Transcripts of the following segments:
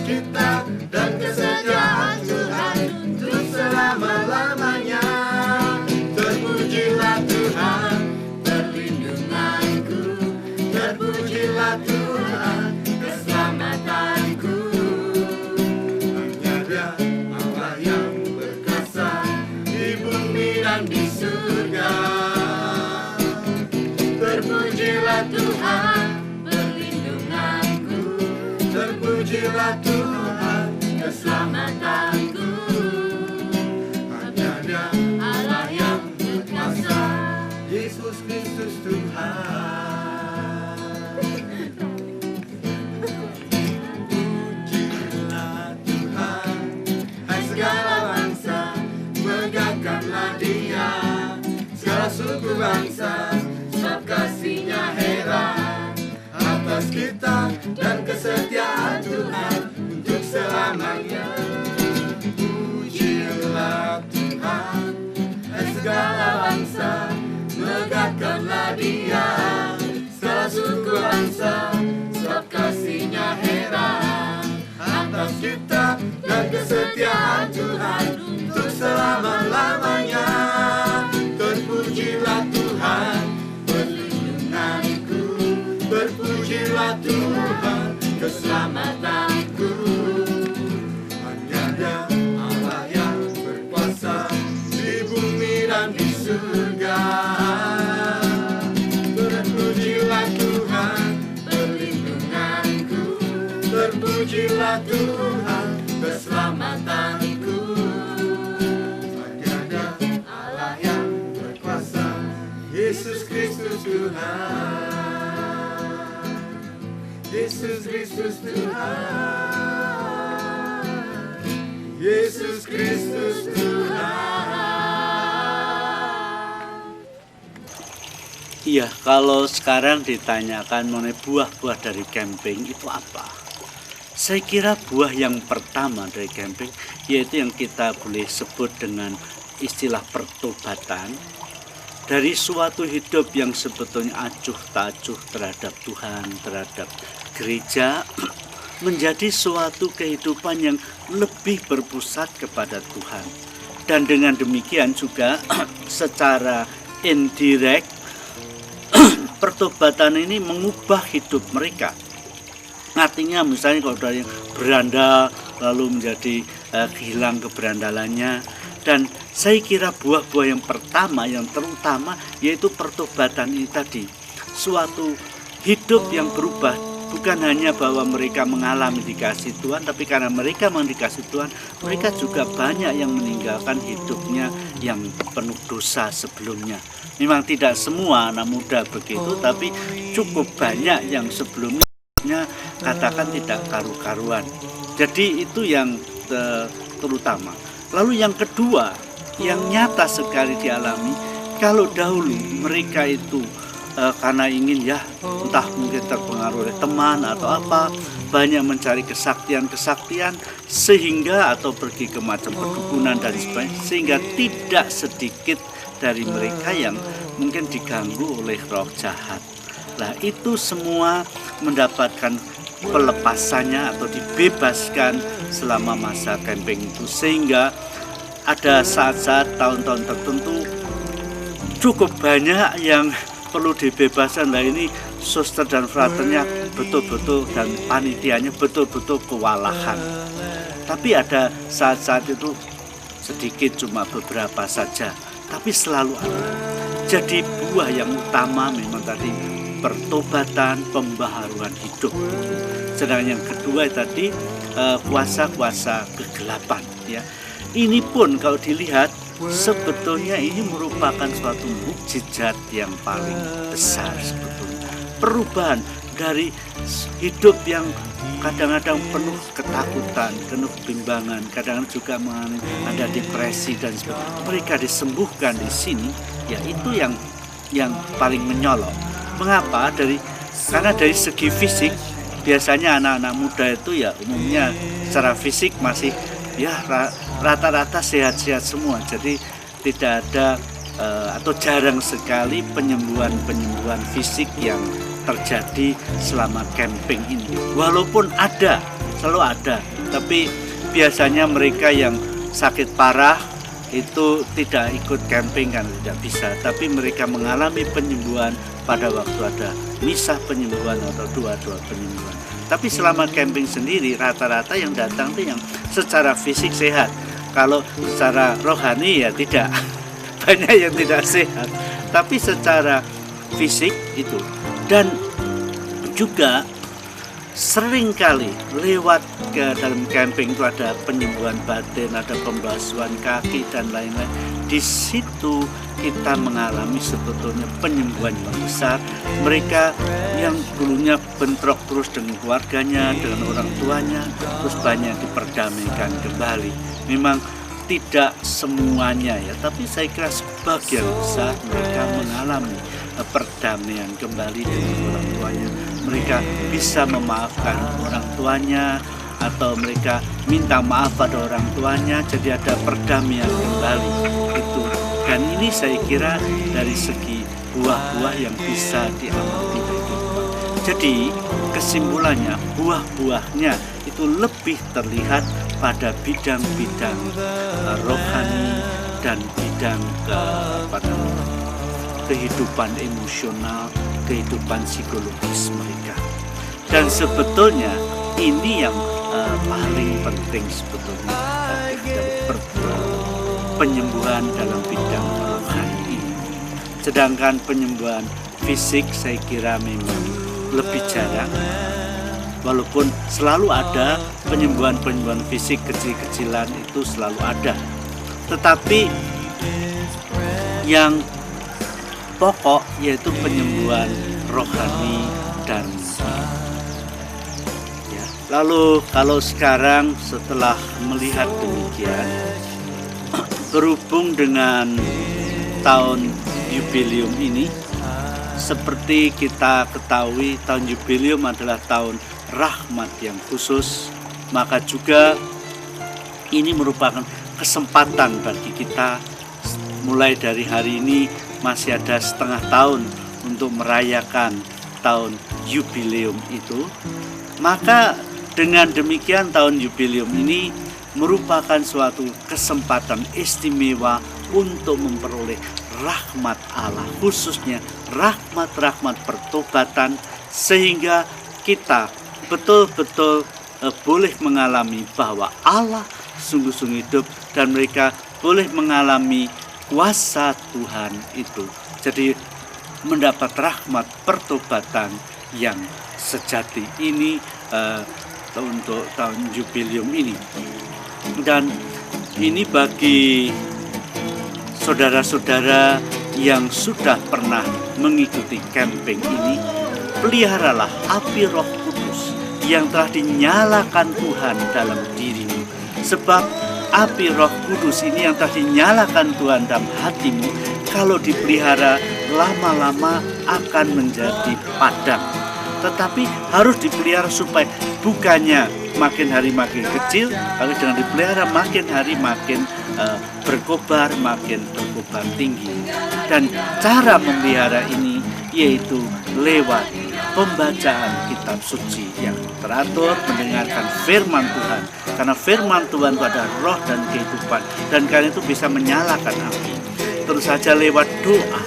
kita dan kesetiaan Tuhan untuk selama-lamanya. Terpujilah Tuhan, perlindunganku. Terpujilah Tuhan, keselamatanku. Hanya Dia Allah yang berkuasa di bumi dan di surga. Terpujilah Tuhan, perlindunganku. Terpujilah Tuhan, keselamatanku. Hanya Dia Allah yang berkuasa, Yesus Kristus Tuhan. Pujilah Tuhan, hai segala bangsa, megahkanlah Dia. Segala suku bangsa, sebab kasih-Nya heran atas kita dan kesetiaan Tuhan untuk selamanya. Pujilah Tuhan, hai segala bangsa, megahkanlah Dia. Segala suku bangsa, sebab kasih-Nya heran atas kita dan kesetiaan Tuhan untuk selama-lamanya. Terpujilah Tuhan, perlindunganku. Terpujilah Tuhan, keselamatanku. Hanya Dia Allah yang berkuasa di bumi dan di surga. Terpujilah Tuhan, perlindunganku. Terpujilah Tuhan, keselamatanku. Hanya Dia Allah yang berkuasa, Yesus Kristus Tuhan. Yesus Kristus Tuhan. Yesus Kristus Tuhan. Iya, kalau sekarang ditanyakan mengenai buah-buah dari camping itu apa? Saya kira buah yang pertama dari camping yaitu yang kita boleh sebut dengan istilah pertobatan. Dari suatu hidup yang sebetulnya acuh tak acuh terhadap Tuhan, terhadap gereja, menjadi suatu kehidupan yang lebih berpusat kepada Tuhan. Dan dengan demikian juga secara indirect, pertobatan ini mengubah hidup mereka. Artinya misalnya kalau dari beranda lalu menjadi hilang keberandalannya. Dan saya kira buah-buah yang pertama, yang terutama yaitu pertobatan ini tadi. Suatu hidup yang berubah, bukan hanya bahwa mereka mengalami dikasih Tuhan, tapi karena mereka dikasih Tuhan, mereka juga banyak yang meninggalkan hidupnya yang penuh dosa sebelumnya. Memang tidak semua anak muda begitu, tapi cukup banyak yang sebelumnya katakan tidak karu-karuan. Jadi itu yang terutama. Lalu yang kedua, yang nyata sekali dialami, kalau dahulu mereka itu karena ingin entah mungkin terpengaruh oleh teman atau apa, banyak mencari kesaktian-kesaktian sehingga atau pergi ke macam perdukunan dan sebagainya, sehingga tidak sedikit dari mereka yang mungkin diganggu oleh roh jahat. Nah, itu semua mendapatkan pelepasannya atau dibebaskan selama masa camping itu, sehingga ada saat-saat tahun-tahun tertentu cukup banyak yang perlu dibebaskan. Nah, ini suster dan fraternya betul-betul dan panitianya betul-betul kewalahan. Tapi ada saat-saat itu sedikit, cuma beberapa saja, tapi selalu ada. Jadi buah yang utama memang tadi pertobatan, pembaharuan hidup. Sedangkan yang kedua tadi kuasa-kuasa kegelapan. Ya, ini pun kalau dilihat sebetulnya ini merupakan suatu mukjizat yang paling besar sebetulnya. Perubahan dari hidup yang kadang-kadang penuh ketakutan, penuh bimbangan, kadang-kadang juga ada depresi dan sebagainya. Mereka disembuhkan di sini, ya itu yang paling menyolok. Mengapa? Karena dari segi fisik biasanya anak-anak muda itu ya umumnya secara fisik masih ya rata-rata sehat-sehat semua. Jadi tidak ada atau jarang sekali penyembuhan fisik yang terjadi selama camping ini. Walaupun ada selalu ada. Tapi biasanya mereka yang sakit parah itu tidak ikut camping kan, tidak bisa. Tapi mereka mengalami penyembuhan pada waktu ada misa penyembuhan atau doa-doa penyembuhan. Tapi selama camping sendiri rata-rata yang datang itu yang secara fisik sehat. Kalau secara rohani ya tidak. Banyak yang tidak sehat. Tapi secara fisik itu. Dan juga seringkali lewat ke dalam camping itu ada penyembuhan batin, ada pembasuhan kaki dan lain-lain. Di situ kita mengalami sebetulnya penyembuhan yang besar. Mereka yang dulunya bentrok terus dengan keluarganya, dengan orang tuanya, terus banyak diperdamaikan kembali. Memang tidak semuanya ya, tapi saya kira sebagian besar mereka mengalami perdamaian kembali dengan orang tuanya. Mereka bisa memaafkan orang tuanya atau mereka minta maaf pada orang tuanya, jadi ada perdamaian kembali itu. Dan ini saya kira dari segi buah-buah yang bisa diamati dari kehidupan. Jadi kesimpulannya buah-buahnya itu lebih terlihat pada bidang-bidang rohani dan bidang kehidupan emosional, kehidupan psikologis mereka. Dan sebetulnya ini yang paling penting sebetulnya dari penyembuhan dalam bidang rohani ini. Sedangkan penyembuhan fisik saya kira memang lebih jarang, walaupun selalu ada penyembuhan fisik kecil-kecilan itu selalu ada. Tetapi yang pokok yaitu penyembuhan rohani dan ya. Lalu kalau sekarang setelah melihat demikian, berhubung dengan tahun jubileum ini, seperti kita ketahui tahun jubileum adalah tahun rahmat yang khusus, maka juga ini merupakan kesempatan bagi kita mulai dari hari ini masih ada setengah tahun untuk merayakan tahun jubileum itu. Maka dengan demikian tahun jubileum ini merupakan suatu kesempatan istimewa untuk memperoleh rahmat Allah, khususnya rahmat-rahmat pertobatan, sehingga kita betul-betul boleh mengalami bahwa Allah sungguh-sungguh hidup dan mereka boleh mengalami kuasa Tuhan itu. Jadi mendapat rahmat pertobatan yang sejati ini untuk tahun jubileum ini. Dan ini bagi saudara-saudara yang sudah pernah mengikuti camping ini, peliharalah api Roh Kudus yang telah dinyalakan Tuhan dalam dirimu. Sebab api Roh Kudus ini yang telah dinyalakan Tuhan dalam hatimu, kalau dipelihara lama-lama akan menjadi padam. Tetapi harus dipelihara supaya bukannya makin hari makin kecil, tapi dengan dipelihara makin hari makin berkobar tinggi. Dan cara memelihara ini yaitu lewat pembacaan kitab suci yang teratur, mendengarkan firman Tuhan. Karena firman Tuhan itu ada roh dan kehidupan, dan karena itu bisa menyalakan api. Terus saja lewat doa.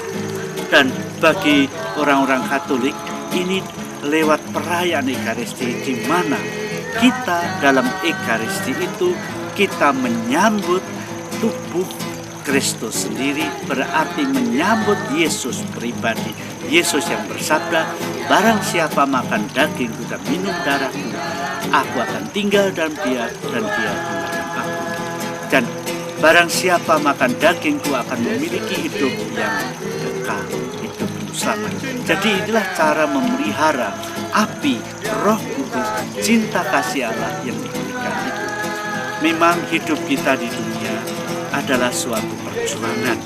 Dan bagi orang-orang Katolik ini lewat perayaan Ekaristi, di mana kita dalam Ekaristi itu kita menyambut tubuh Kristus sendiri, berarti menyambut Yesus pribadi. Yesus yang bersabda, barang siapa makan dagingku dan minum darahku, aku akan tinggal dalam dia dan dia tinggal dalam aku. Dan barang siapa makan dagingku akan memiliki hidup yang kekal, hidup selamanya. Jadi inilah cara memelihara api Roh Kudus, cinta kasih Allah yang diberikan itu. Memang hidup kita di dunia adalah suatu perjuangan,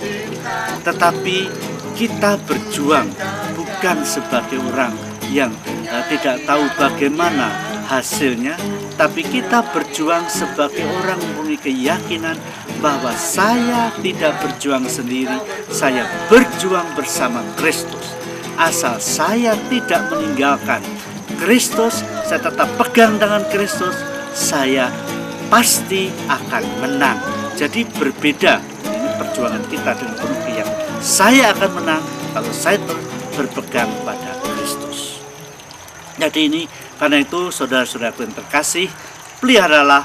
tetapi kita berjuang bukan sebagai orang yang tidak tahu bagaimana hasilnya, tapi kita berjuang sebagai orang mempunyai keyakinan bahwa saya tidak berjuang sendiri, saya berjuang bersama Kristus. Asal saya tidak meninggalkan Kristus, saya tetap pegang dengan Kristus, saya pasti akan menang. Jadi berbeda, ini perjuangan kita dengan penuh keyakinan. Saya akan menang kalau saya berpegang pada Kristus. Jadi ini, karena itu saudara-saudaraku yang terkasih, peliharalah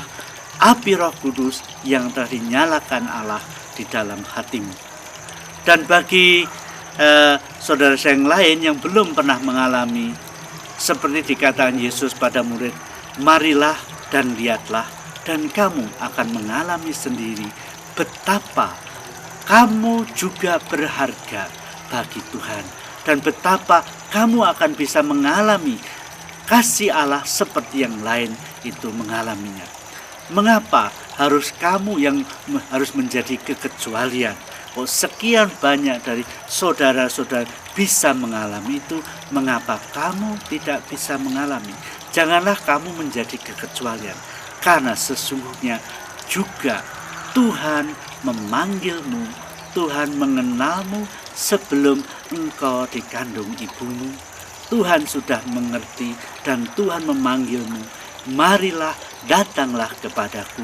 api Roh Kudus yang telah dinyalakan Allah di dalam hatimu. Dan bagi saudara saya yang lain yang belum pernah mengalami seperti dikatakan Yesus pada murid, marilah dan lihatlah, dan kamu akan mengalami sendiri betapa kamu juga berharga bagi Tuhan, dan betapa kamu akan bisa mengalami kasih Allah seperti yang lain itu mengalaminya. Mengapa harus kamu yang harus menjadi kekecualian? Oh, sekian banyak dari saudara-saudara bisa mengalami itu, mengapa kamu tidak bisa mengalami? Janganlah kamu menjadi kekecualian, karena sesungguhnya juga Tuhan memanggilmu, Tuhan mengenalmu sebelum engkau dikandung ibumu. Tuhan sudah mengerti dan Tuhan memanggilmu, marilah datanglah kepadaku,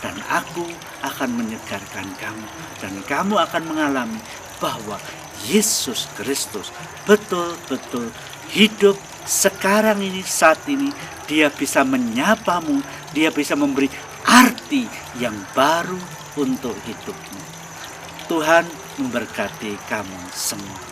dan aku akan menyegarkan kamu, dan kamu akan mengalami bahwa Yesus Kristus betul-betul hidup sekarang ini, saat ini. Dia bisa menyapamu, dia bisa memberi arti yang baru untuk hidupmu. Tuhan memberkati kamu semua.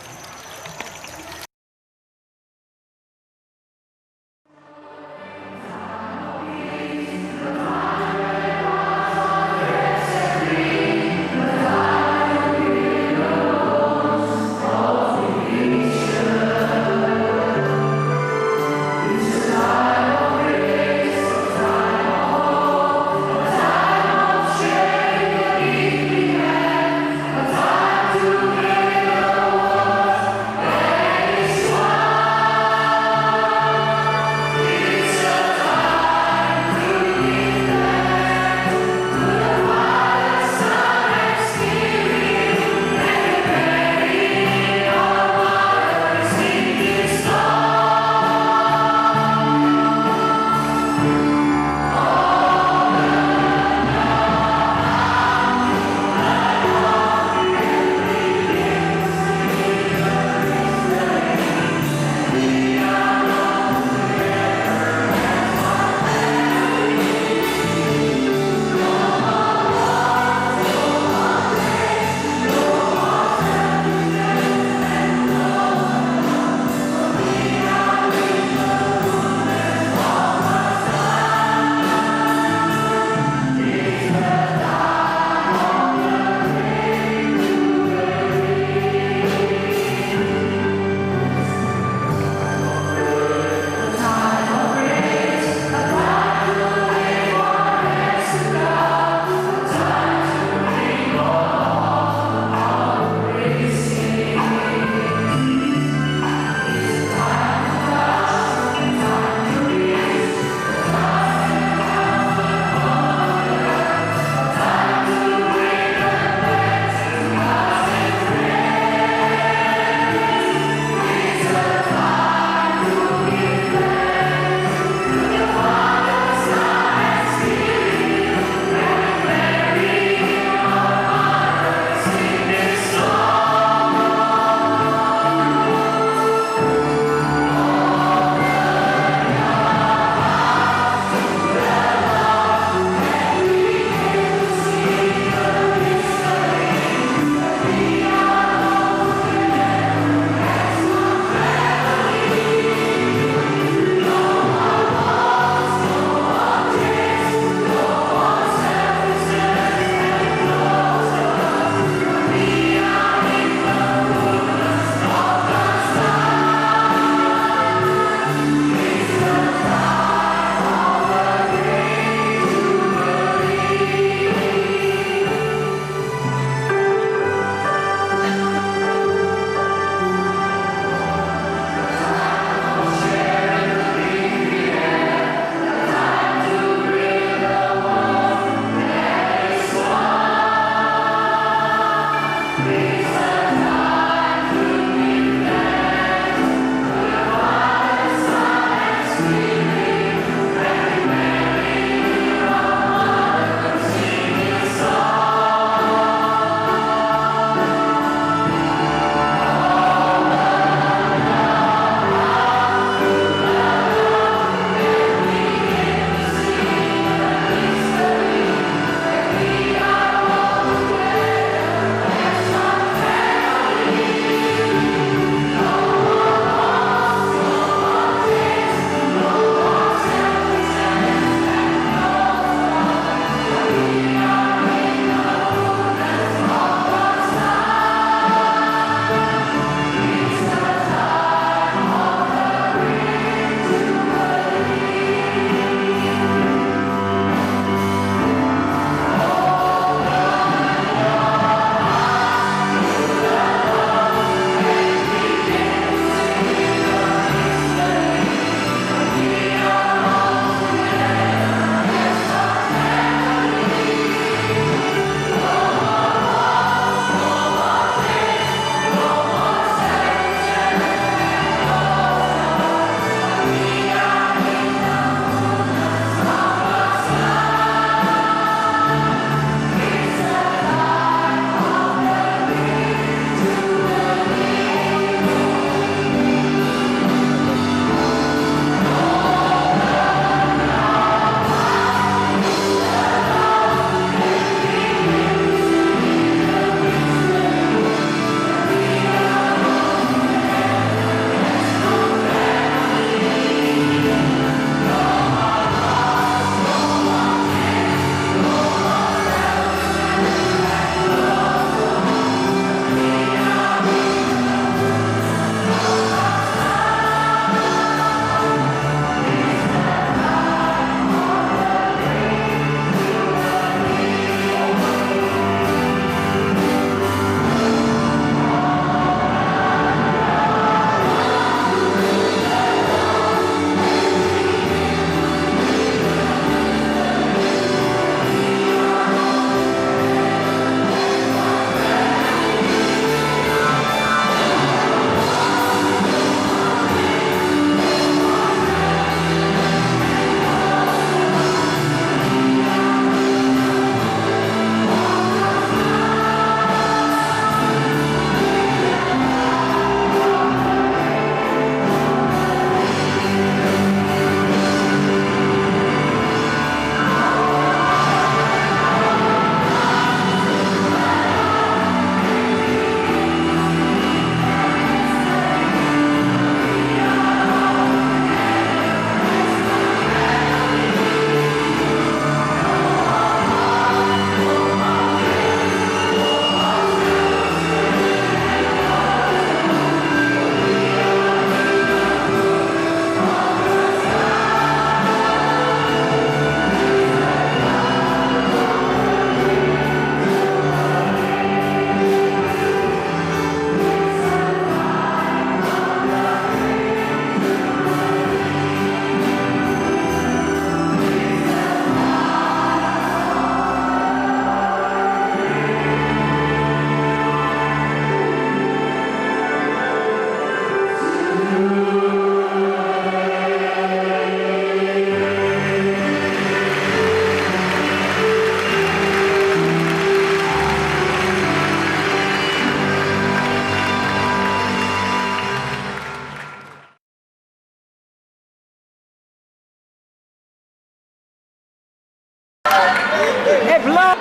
Belum.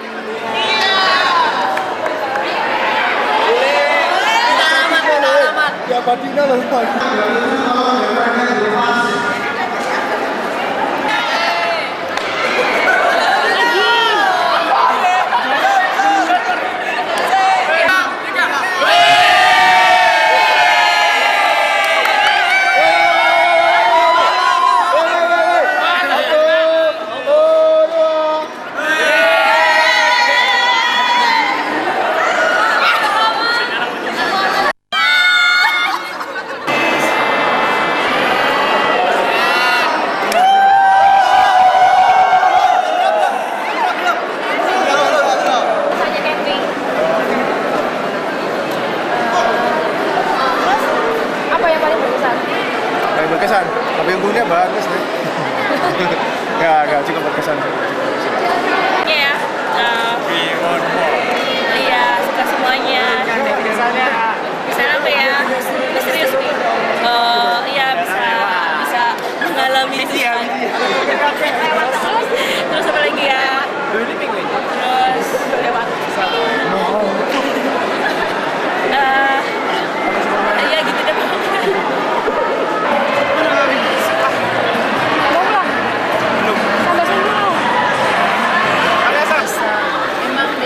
Ya Badina loh. Berkesan, tapi untungnya bagus deh. Enggak, cukup berkesan. Ya, iya, suka semuanya. Misalnya apa ya? Misterius nih. Iya, bisa mengalami itu kan. Terus apa lagi ya? Terus lewat. Iya gitu deh.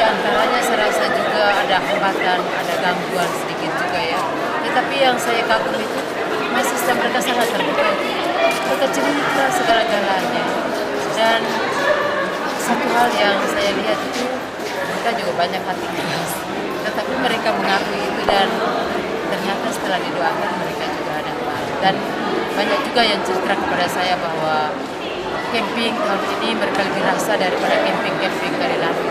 Antaranya saya rasa juga ada hambatan, ada gangguan sedikit juga ya. Tetapi yang saya kagum itu masih mereka sangat terbuka. Mereka cerita segala-galanya. Dan satu hal yang saya lihat itu mereka juga banyak hati keras. Tetapi mereka mengakui itu dan ternyata setelah didoakan mereka juga ada hal. Dan banyak juga yang cerita kepada saya bahwa camping tahun ini mereka lebih rasa daripada camping-camping kali lalu.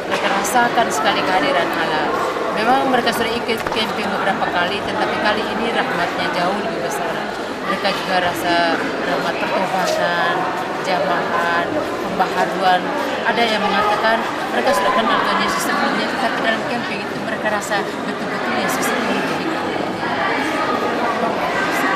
Mereka rasakan sekali kehadiran Allah. Memang mereka sudah ikut camping beberapa kali, tetapi kali ini rahmatnya jauh lebih besar. Mereka juga rasa rahmat pertobatan, jamahan, pembaharuan. Ada yang mengatakan mereka sudah kenal Tuhan Yesus sebelumnya, tetapi dalam camping itu mereka rasa betul